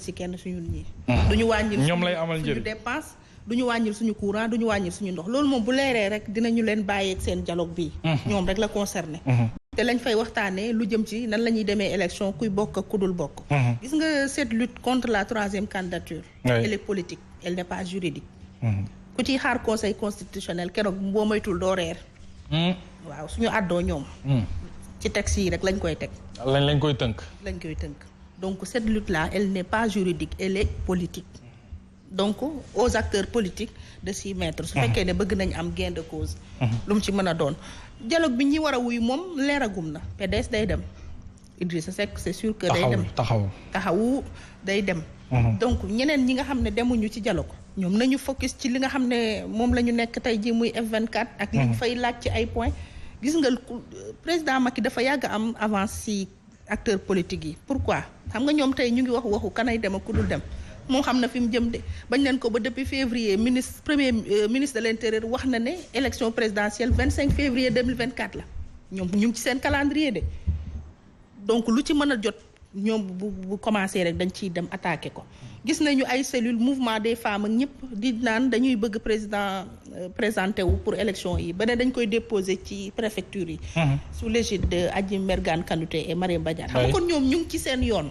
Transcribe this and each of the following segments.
si kenn suñu ñi duñu wàññil ñoom lay amal njëriñ suñu dépense duñu wàññil suñu courant duñu wàññil suñu ndox loolu moom bu leeree rek dinañu leen bàyyeeg seen dialogue bii ñoom rek la concerné te lañ fay waxtaanee lu jëm ci nan la ñuy demee élection kuy bokk ak ku dul bokk gis nga cette lutte contre la troisième candidature elle est politique elle n'est pas juridique ku ciy xaar conseil constitutionnel keroog boo moytul doo reer waaw suñu àddoo ñoom ci texte yi rek lañ koy teg lañ koy tënk donc cette lutte là elle n'est pas juridique elle est politique donc aux acteurs politiques de s'y mettre su fekkee ne bëgg nañ am gain de cause lu mu ci mën a doon dialogue bi ñi war a wuy moom leeragum na PDS day dem Idrissa Seck c'est sûr que day dem taxawu day dem donc ñeneen ñi nga xam ne demuñu ci dialogue ñoom nañu focus ci li nga xam ne moom la ñu nekk tey ji muy F24 ak li fay laaj ci ay points gis nga président Macky dafa yàgg am avance ci acteurs politiques yi pourquoi xam nga ñoom tey ñu ngi waxu kanay dem ak ku dul dem moom xam na fi mu jëm de bañ leen ko ba depuis février premier ministre de l'intérieur wax na ne élection présidentielle 25 février 2024 la ñoom ñu ngi ci seen calendrier de donc lu ci mën a jot ñoom bu commencé rek dañ ciy dem attaquer ko gis nañu ay cellule mouvement des femmes ak ñëpp di naan dañuy bëgg président présenté wu pour élection yi ba ne dañ koy déposer ci préfecture yi sous l'égide de Adji Mergane Kanouté et Marième Badiane xam nga kon ñoom ñu ngi ci seen yoon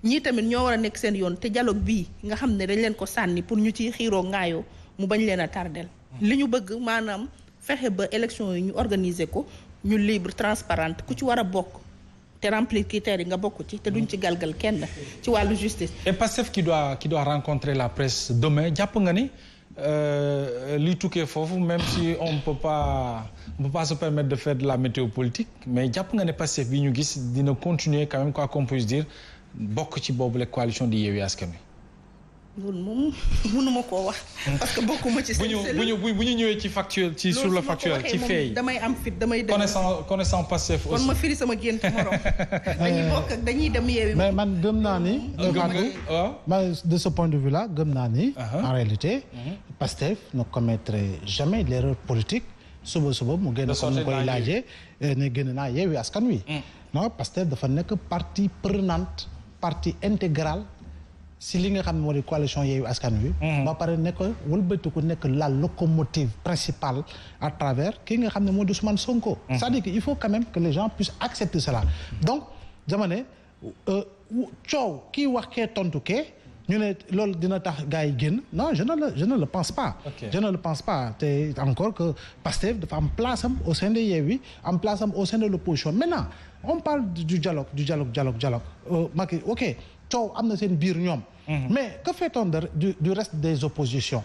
ñii tamit ñoo war a nekk seen yoon te dialogue bii nga xam ne dañ leen ko sànni pour ñu ci xiiroo ŋaayoo mu bañ leen a tardel li ñu bëgg maanaam fexe ba élection yi ñu organiser ko ñu libre transparente ku ci war a bokk te remplir critères yi nga bokk ci te duñ ci galgal kenn ci wàllu justice. Et Pastef qui doit rencontrer la presse demain jàpp nga ni li tukkee foofu même si on peut pas se permettre de faire de la météo politique mais jàpp nga ne Pastef bi ñu gis dina continuer quand même quoi qu'on puisse dire bokk ci boobu la coalition di Yewwi Askan Wi. loolu moom mënuma koo wax. parce que bokkuma ci seen cellule bu ñu ñëwee ci factuel ci sur le factuel ci fee yi damay am fit damay dem connaissant Pastef aussi. kon ma firi sama gént morom. dañuy bokk ak dañuy dem Yewwi. mais man gëm naa ni. de ce point de vue là gëm naa ni. en réalité. Pastef ne commettrait jamais l'erreur politique. suba mu génn comme ni koy laajee ne génn naa Yewwi Askan Wi. non Pastef dafa nekk partie prenante partie intégrale. si li nga xam ne moo di coalition Yewwi Askan Wi. ba pare nekk wëlbatiku nekk la locomotive principale à travers ki nga xam ne moo di Ousmane Sonko. c'est-à-dire que il faut quand même que les gens puissent accepter cela. donc dama ne coow kii wax kee tontu kee ñu ne loolu dina tax gars yi génn non je ne le pense pas. je ne le pense pas te encore que Pastef dafa am place am au sein de Yewwi am place am au sein de l'opposition maintenant on parle du dialogue Macky ok. coow am na seen biir ñoom. mais que fait-on du reste des oppositions.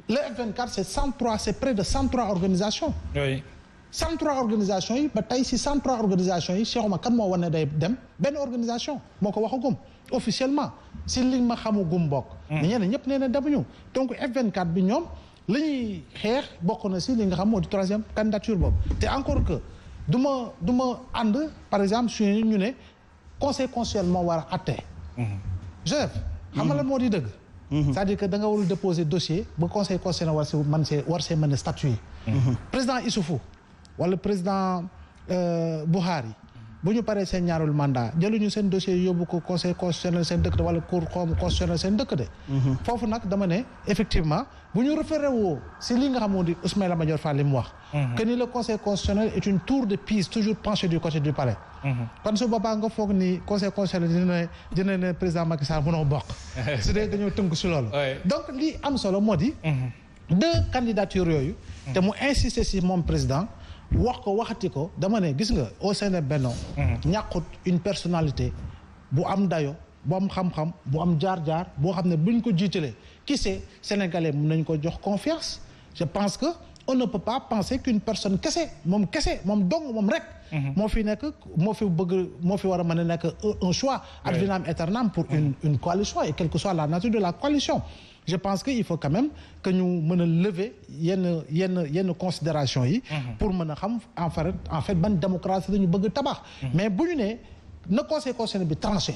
le F24 c'est près de 103 organisations. oui 103 organisations yi ba tey si 103 organisations yi Cheikh Oumar kan moo wane day dem benn organisation moo ko waxagum officiellement si li ma xamugum bokk. mais ñeneen ñëpp nee na demuñu donc F24 bi ñoom li ñuy xeex bokk na si li nga xam moo di troisième candidature boobu te encore que du ma ànd par exemple su ñu ne. conseil constitutionnel moo war a atte. Joseph. xam nga lan moo di dëgg. c'est-à-dire que da nga warul déposer dossier ba conseil constitutionnel war see mën a statuer. président Issoufou wala président Buhari bu ñu paree seen ñaareelu mandat jëluñu seen dossier yóbbu ko conseil constitutionnel seen dëkk de wala cour constitutionnel seen dëkk de. foofu nag dama ne effectivement bu ñu référé woo si li nga xamoon di Ismaïla Madior Fall li mu wax. que ni le conseil constitutionnel est une tour de Pise toujours penchée du côté du palais. kon su boobaa nga foog ni conseil constitutionnel dina ne président Macky Sall mënoo bokk. su dee dañoo tënk si loolu. donc li am solo moo di. deux candidatures yooyu. te mu insister si moom président. wax ko waxati ko dama ne gis nga au sein de Benno ñàkkut une personnalité bu am dayo bu am xam-xam bu am jaar-jaar boo xam ne buñ ko jiitalee qui sait sénégalais mun nañ ko jox confiance je pense que on ne peut pas penser qu'une personne kese moom dong moom rek moo fi nekk moo fi war a mën a nekk un choix ad vitam aeternam pour une coalition et quelle que soit la nature de la coalition je pense que il faut quand même que ñu mën a lever yenn considération yi pour mën a xam en fait ban démocratie dañu bëgg tabax mais bu ñu ne na conseil constitutionnel bi tranché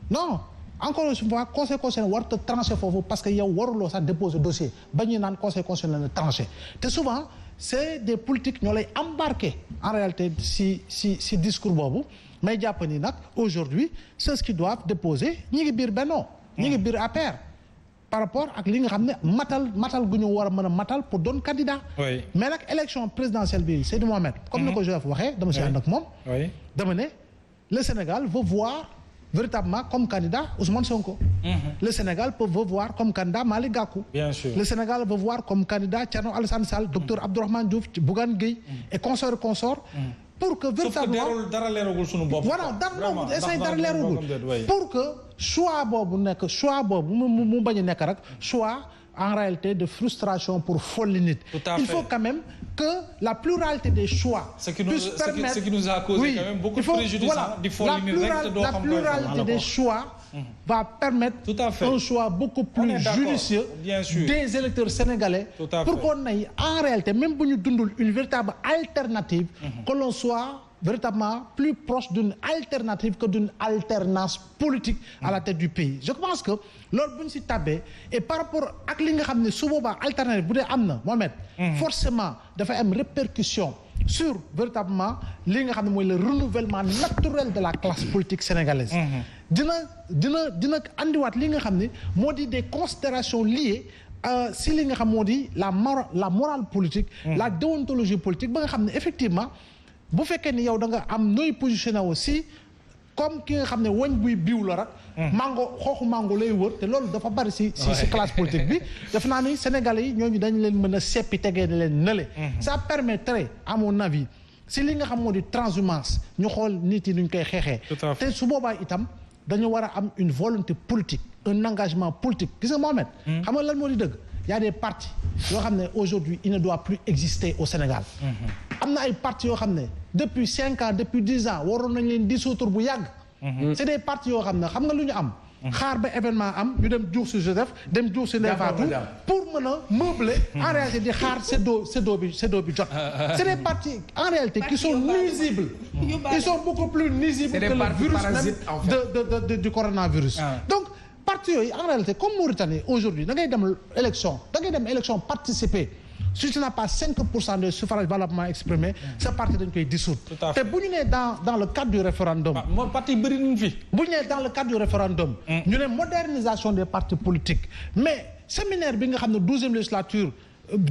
non encore une fois conseil constitutionnel warut a tranché foofu parce que yow waruloo sax déposer dossier ba ñu naan conseil constitutionnel na tranché te souvent c'est des politiques ñoo lay embarqué en réalité si discours boobu may jàpp ni nag aujourd'hui c'est ce qu'ils doivent déposer ñi ngi biir Benno ñi ngi biir APR par rapport ak li nga xam ne matal gu ñu war a mën a matal pour doon candidat mais nag élection présidentielle bi Seydou Mohamed comme ni ko Joseph waxee dama si ànd ak moom dama ne le Sénégal veut voir véritablement comme candidat Ousmane Sonko. Le Sénégal veut voir comme candidat Malick Gakou. Bien sûr. Le Sénégal veut voir comme candidat Thierno Alassane Sall, Docteur Abdourahmane Diouf, Bougane Gueye et consorts. Pour que véritablement sauf que dara leeragul sunu bopp. voilà dara leeragul pour que choix boobu mu bañ a nekk rek choix en réalité de frustration pour folli nit. Il faut quand même que la pluralité des choix puisse permettre ce qui nous a causé quand même beaucoup de préjudice di folli nit rek te doo xam la pluralité des choix va permettre un choix beaucoup plus judicieux des électeurs sénégalais pour qu'on ait en réalité même bu ñu dundul une véritable alternative que l'on soit véritablement plus proche d'une alternative que d'une alternance politique à la tête du pays. Je pense que loolu bu ñu si tabee et par rapport ak li nga xam ne su boobaa alternative bu dee am na Mohamed forcément dafay am répercussion sur véritablement li nga xam ne mooy le renouvellement naturel de la classe politique sénégalaise dina andiwaat li nga xam ne moo di des considérations liées si li nga xam moo di la morale politique la déontologie politique ba nga xam ne effectivement bu fekkee ni yow da nga am nooy positionné aussi comme ki nga xam ne wañ buy biiw la rek xooxu mango lay wër te loolu dafa bari si classe politique bi def naa ni Sénégalais yi ñooñu dañ leen mën a seppi tegee leen nële ça permettrait à mon avis si li nga xam moo di transhumance ñu xool nit yi nuñ koy xeexee te su boobaa itam dañu war a am une volonté politique un engagement politique gis nga Mohamed xam nga lan moo di dëgg y a des partis yoo xam ne aujourd'hui il ne doit plus exister au Sénégal am na ay partis yoo xam ne depuis 5 ans depuis 10 ans waroon nañ leen dissoudre bu yàgg c'est des partis yoo xam ne xam nga lu ñu am xaar ba événement am ñu dem juux si Joseph dem juux si Ndeye Fatou pour mën a meubler en réalité di xaar séddoo bi jot c'est des partis en réalité qui sont nuisibles ils sont beaucoup plus nuisibles que le virus même du coronavirus donc parti yooyu en réalité comme Mauritanie aujourd'hui da ngay dem élection participer si tu n'as pas 5% de suffrage valablement exprimé ce parti dañ koy dissoudre te bu ñu nee dans le cadre du référendum moo parti bëri nañ fi bu ñu nee dans le cadre du référendum ñu ne modernisation des partis politiques mais séminaire bi nga xam ne 12e législature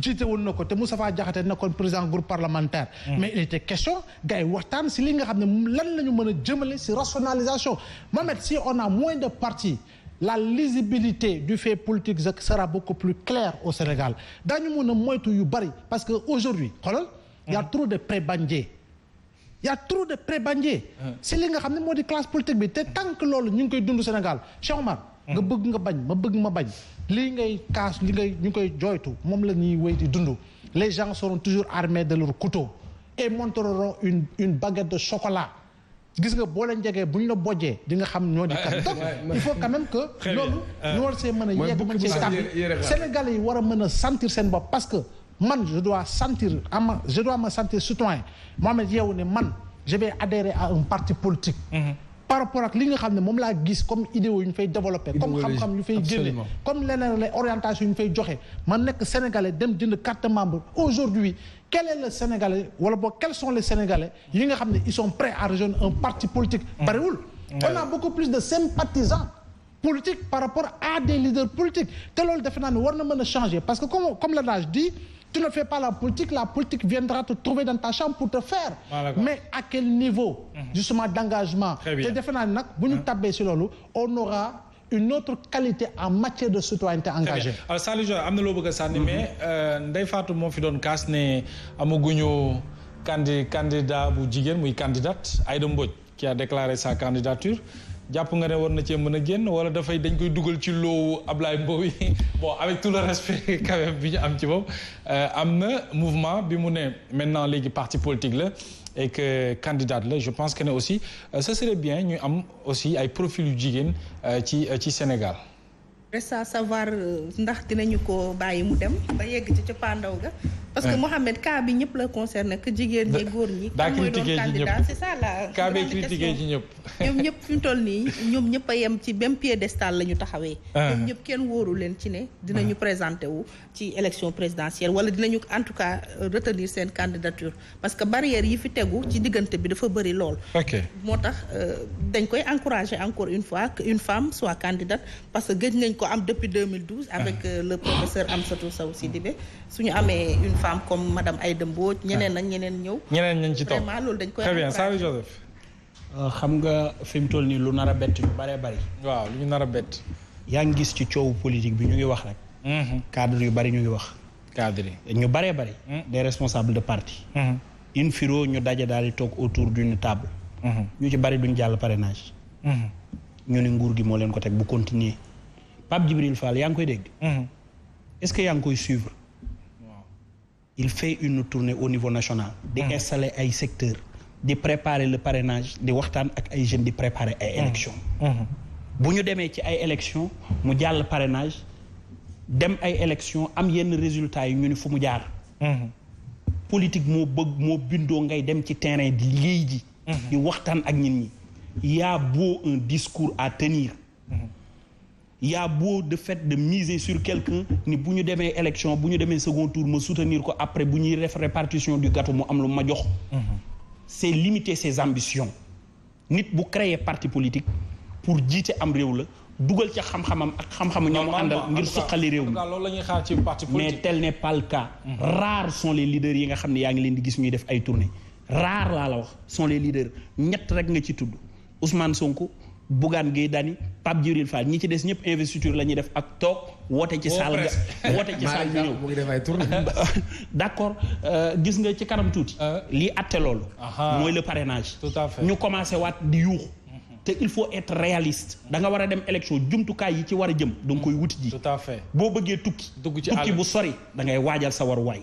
jiite woon na ko te Moustapha Diakhaté nekkoon président groupe parlementaire mais il était question gars yi waxtaan si li nga xam ne lan la ñu mën a jëmale si rationalisation Mohamed si on a moins de partis la lisibilité du fait politique sera beaucoup plus claire au Sénégal daañu mën a moytu yu bari parce que aujourd'hui xoolal y a trop de prébendiers c'est li nga xam ne moo di classe politique bi te tant que loolu ñu ngi koy dund Sénégal Cheikh Omar nga bëgg nga bañ ma bëgg ma bañ lii ngay kaas li ngay ñu koy jooytu moom la ñuy wéy di dund les gens seront toujours armés de leur couteau et montreront une baguette de chocolat gis nga boo leen jegee bu ñu la bojjee di nga xam ñoo di kat donc il faut quand même que loolu ñu war see mën a yegg mën see tàbbi Sénégalais yi war a mën a sentir seen bopp parce que man je dois me sentir citoyen Mohamed yow ne man je vais adhérer à un parti politique par rapport ak li nga xam ne moom laa gis comme idéo yu ñu fay développer comme xam-xam yu fay génne comme leneen les orientations yu ñu fay joxe man nekk Sénégalais dem jënd carte membre aujourd'hui quel est le Sénégalais wala boog quels sont les Sénégalais yi nga xam ne ils sont prêts à rejoindre un parti politique bariwul on a beaucoup plus de sympathisants politiques par rapport à des leaders politiques te loolu defe naa ne war na mën a changer parce que comme l'adage dit tu ne fais pas la politique viendra te trouver dans ta chambre pour te faire mais à quel niveau justement d'engagement te defe naa ne nag bu ñu tabbee si loolu on aura une autre qualité en matière de citoyenneté engagée. alors Saliou am na loo bëgg a sànni mais Ndeye Fatou moo fi doon kaas ne amaguñu candidat bu jigéen muy candidate Aïda Mbodj qui a déclaré sa candidature jàpp nga ne war na cee mën a génn wala dafay dañ koy dugal ci loowu Ablaye Mbow yi bon avec tout le respect quand même bi ñu am ci boobu am na mouvement bi mu ne maintenant léegi parti politique la et que candidate la je pense que ne aussi ce serait bien ñu am aussi ay profil yu jigéen ci Sénégal. reste à savoir ndax dinañu ko bàyyi mu dem ba yegg ci cappaandaw ga parce que Mohamed cas bi ñëpp la concerné que jigéen ñi góor ñi. daa mooy doon critiqué ci candidat ñëpp c'est ça la cas bi grande critiqué question. ci ñëpp. ñoom ñëpp fi mu toll nii ñoom ñëpp a yem ci même piédestal la ñu taxawee. ñoom ñëpp kenn wóoru leen ci ne. dinañu présenté wu ci élection présidentielle wala dinañu en tout cas retenir seen candidature parce que barrière yi fi tegu ci diggante bi dafa bëri lool. ok moo tax dañ koy encourager encore une fois que une femme soit candidate parce que gëj nañ ko am depuis 2012. avec le professeur Amsatou Sow Sidibé suñu amee une femme comme madame Aïda Mbodj ñeneen ak ñeneen ñëw. ñeneen ñañ ci topp vraiment loolu dañ koy très bien encourager. Saliou Joseph. xam nga fi mu toll nii lu nar a bett ñu bëree bëri. waaw lu ñu nar a bett. yaa ngi gis ci coowu politique bi ñu ngi wax rek. cadre yu bëri ñu ngi wax. cadre yi. ñu bëree bëri. des responsables de parti. in firo ñu daje daal di toog autour d'une table. ñu ci bëri duñ jàll parrainage. ñu ne nguur gi moo leen ko teg bu continuer Pape Djibril Fall yaa ngi koy dégg. est-ce que yaa ngi koy suivre. il fait une tournée au niveau national. di installer ay secteurs. di préparer le parrainage di waxtaan ak ay jeunes di préparer ay élections. bu ñu demee ci ay élections mu jàll parrainage dem ay élections am yenn résultats yi ñu ni fu mu jaar. politique moo bëgg moo bindoo ngay dem ci terrain di liggéey ji. di waxtaan ak nit ñi. y a beau un discours à tenir. y a beau de fait de miser sur quelqu'un ni bu ñu demee élection bu ñu demee second tour ma soutenir ko après bu ñuy def répartition du gâteau mu am lu ma jox. c'est limiter ses ambitions. nit bu créer parti politique pour jiite am réew la dugal ca xam-xamam ak xam-xamu ñoo mu àndal ngir suqali réew mi loolu la ñuy xaar ci parti politique. mais tel n'est pas le cas. rares sont les leaders yi nga xam ne yaa ngi leen di gis ñuy def ay tournées rares laa la wax sont les leaders ñett rek nga ci tudd Ousmane Sonko Bougane Gueye Dany Pape Djibril Fall ñi ci des ñëpp investiture la ñuy def ak toog woote ci salle ga woote ci salle bi ñëw d'accord gis nga ci kanam tuuti lii atte loolu mooy le parrainage. tout à fait ñu commencé waat di yuuxu te il faut être réaliste da nga war a dem élection jumtukaay yi ci war a jëm da nga koy wuti ji. tout à fait boo bëggee tukki. dugg ci tukki àll bu sori da ngay waajal sa waruwaay.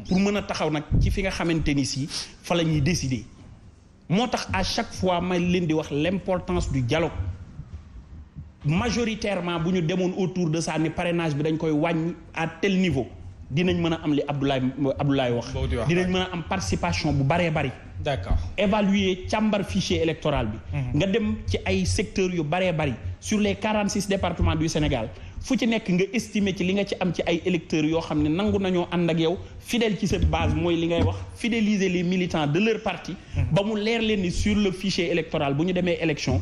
pour mën a taxaw nag ci fi nga xamante ni si fa la ñuy décider. moo tax à chaque fois may leen di wax l'importance du dialogue majoritairement bu ñu demoon autour de ça ni parrainage bi dañ koy wàññi à tel niveau dinañ mën a am li Abdoulaye wax. dinañ mën a am participation bu baree bari. d'accord évaluer càmbar fichier électoral bi. nga dem ci ay secteurs yu baree bari sur les 46 départements du Sénégal fu ci nekk nga estimer ci li nga ci am ci ay électeurs yoo xam ne nangu nañoo ànd ak yow fidèle ci cette base mooy li ngay wax fidéliser les militants de leur parti. ba mu leer leen ni sur le fichier électoral bu ñu demee élection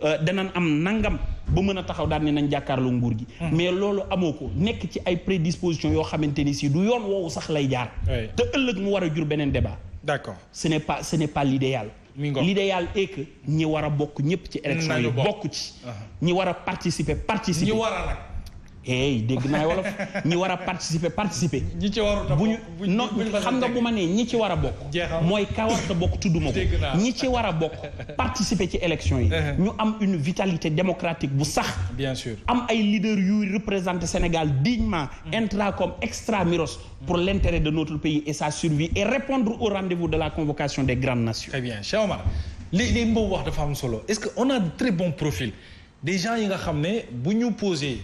danañ am nangam ba mën a taxaw daal ni nañ jàkkaarloo nguur gi. mais loolu amoo ko nekk ci ay prédispositions yoo xamante ni si du yoon woowu sax lay jaar. te ëllëg mu war a jur beneen débat. d'accord ce n'est pas l'idéal. l'idéal est que ñi war a bokk ñëpp ci élection yi bokk ci. ñi war a participer. ñi war a nag. dégg naa wolof ñi war a participer. ñi ci warut a bu ñu non xam nga bu ma nee ñi ci war a bokk. mooy ka war a bokk tudduma ko. ñi ci war a bokk participer ci élection yi. ñu am une vitalité démocratique bu sax. bien sûr am ay leaders yuy représenter Sénégal dignement intra comme extramuros pour l'intérêt de notre pays et sa survie et répondre au rendez-vous de la convocation des grandes nations. très bien Cheikh Omar li Mbow wax dafa am solo est-ce que on a de très bons profils des gens yi nga xam ne bu ñu poser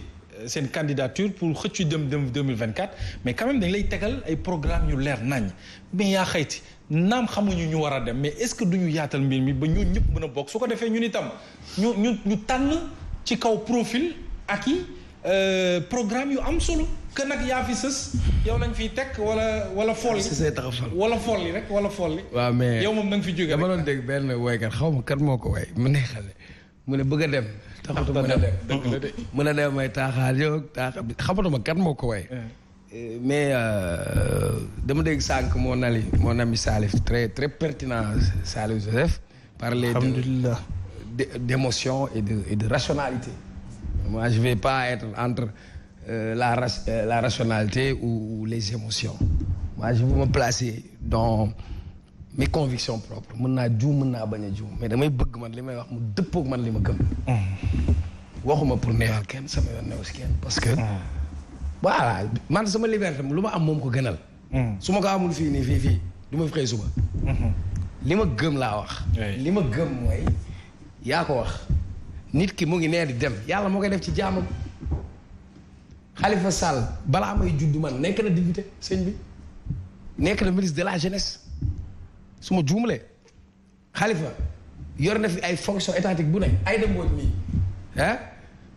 seen candidature pour xëccu dem 2024 mais quand même dañ lay tegal ay programme yu leer nañ mais yaa xayti naam xamuñu ñu war a dem mais est-ce que duñu yaatal mbir mi ba ñoo ñëpp mën a bokk su ko defee ñun itam ñu tànn ci kaw profil ak i programme yu am solo que nag yaa fi sës yow lañ fiy teg wala folli wala folli rek wala folli waaw mais yow moom da nga fi jóge dama doon dégg benn woykat xaw ma kat moo ko way mu neexale mu ne bëgg a dem taxatuma dem mën a dem may taaxaar yow xamatuma kat moo ko way mais dama dégg sànq mon ami Salif très très pertinent Salif Joseph parler d'émotion et de rationalité. Moi je vais pas être entre la rationalité ou les émotions. Moi je veux me placer dans mes convictions propres mën naa juum mën naa bañ a juum mais damay bëgg man li may wax mu dëppook man li ma gëm. waxuma pour neexal kenn sama yoon neew si kenn parce que voilà man sama liberté lu ma am moom ko gënal. su ma ko amul fii nii fii du ma fi xëy suba. li ma gëm laa wax. li ma gëm mooy yaa ko wax nit ki mu ngi nee di dem yàlla moo koy def ci jaamam. Khalifa Sall balaa may juddu man nekk na député sëñ bi nekk na ministre de la jeunesse su ma juumlee Khalifa yor na fi ay fonction étatique bu ne ay dem mbooj mii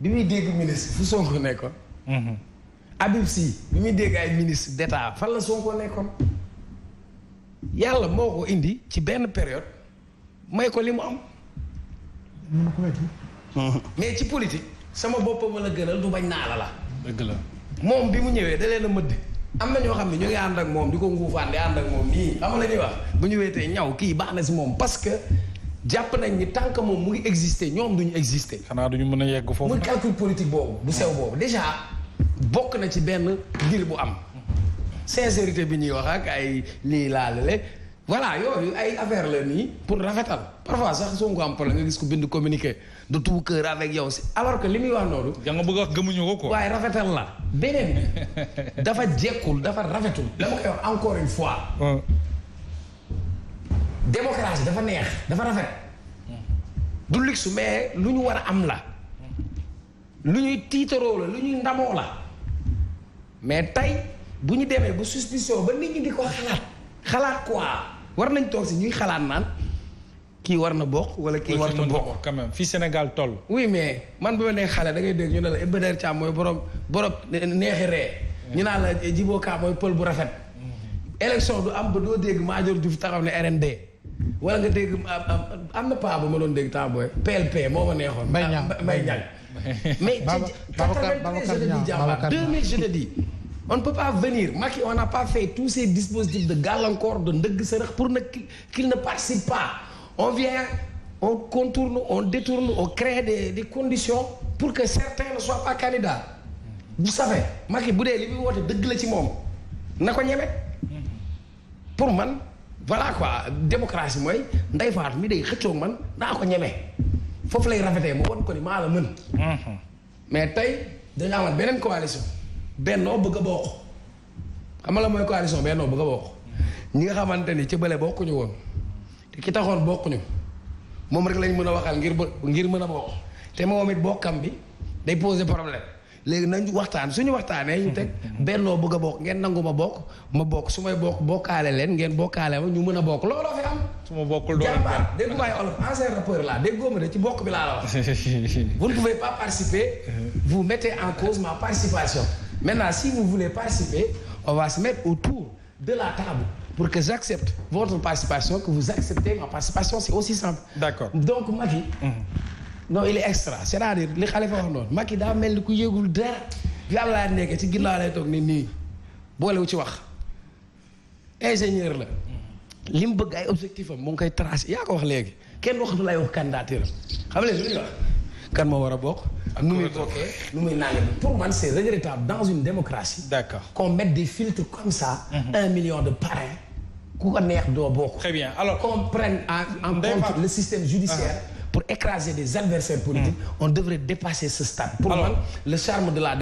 bi muy dégg ministre fu Sonko nekkoon Habib Sy bi muy dégg ay ministre d'état fan la Sonko nekkoon yàlla moo ko indi ci benn période may ko li mu am mais ci politique sama bopp ma la gënal du bañ naa la dëgg la moom bi mu ñëwee da leen a mëdd am na ñoo xam ne ñu ngi ànd ak moom di ko nguufaan di ànd ak moom nii xam la ñuy wax bu ñu wéetee ñaw kii baax na si moom parce que jàpp nañ ni tant que moom mu ngi exister ñoom duñu exister. xanaa duñu mën a yegg foofu. muy calcul politique boobu bu sew boobu déjà bokk na ci benn mbir bu am sincérité bi ñuy wax ak ay lii laalale voilà yooyu ay affaire la nii pour rafetal parfois sax soo ko am problème nga gis ko bind communiqué de tout cœur avec yow si alors que li muy wax noonu. da nga bëgg a wax gëmuñu ko quoi. waaye rafetal la beneen bi dafa jekkul dafa rafetul dama koy wax encore une fois. démocratie dafa neex dafa rafet. du luxe mais lu ñu war a am la. lu ñuy tiitaroo la lu ñuy ndamoo la mais tey bu ñu demee ba suspicion ba nit ñi di ko xalaat quoi war nañ toog si ñuy xalaat naan kii war na bokk wala kii war na bokk quand même fii Sénégal toll. oui mais man ba ma nee xale da ngay dégg ñu ne la Iba Der Thiam mooy borom neexi ree ñu naan la Djibo Ka mooy pël bu rafet. élection du am ba doo dégg Madior Diouf taxaw ne RND wala nga dégg am na paa bu ma doon dégg temps booy PLP moo ma neexoon. Mbaye Niang mais ci 2000 je te dis on ne peut pas venir Macky on n'a pas fait tous ces dispositifs de gàllankoor de ndëgg sërëx pour ne qu'il ne participe pas on vient on contourne on détourne on crée des conditions pour que certains ne soient pas candidats vous savez Macky bu dee li muy woote dëgg la ci moom na ko ñeme pour man voilà quoi démocratie mooy Ndeye Fatou mi day xëccoog man naa ko ñeme foofu lay rafetee mu won ko ni maa la mën mais tey dañu amat beneen coalition bennoo bëgg a bokk xam nga la mooy coalition bennoo bëgg a bokk ñi nga xamante ni ci bële bokkuñu woon te ki taxoon bokkuñu moom rek lañ mën a waxal ngir mën a bokk te moom it bokkam bi day poser problème léegi nañ waxtaan suñu waxtaanee ñu teg bennoo bëgg a bokk ngeen nangu ma bokk su may bokkaale leen ngeen bokkaale ma ñu mën a bokk looloo fi am. su ma bokkul doon jàmbaar dégg nga olof ancien rappeur là déggoo ma de ci bokk bi laa la wax. vous ne pouvez pas participer vous mettez en cause ma participation maintenant si vous voulez participer on va se mettre autour de la table pour que j'accepte votre participation que vous acceptez ma participation c'est aussi simple. D'accord. Donc Macky. non il est extra c'est-à-dire li Khalifa wax noonu Macky daa mel ni ku yëgul dara yàlla laa nekk ci ginnaaw lay toog ni nii boolewu ci wax ingénieur la li mu bëgg ay objectif am mu ngi koy tracé yaa ko wax léegi kenn waxatu lay wax candidature xam nga lu ñuy wax kan moo war a bokk nu muy bokkee nu muy nangam pour man c'est regrettable dans une démocratie d'accord qu'on mette des filtres comme ça 1 million de parrains ku ko neex doo bokk très bien alors qu'on prenne en compte le système judiciaire pour écraser des adversaires politiques on devrait dépasser ce stade pour man le charme de la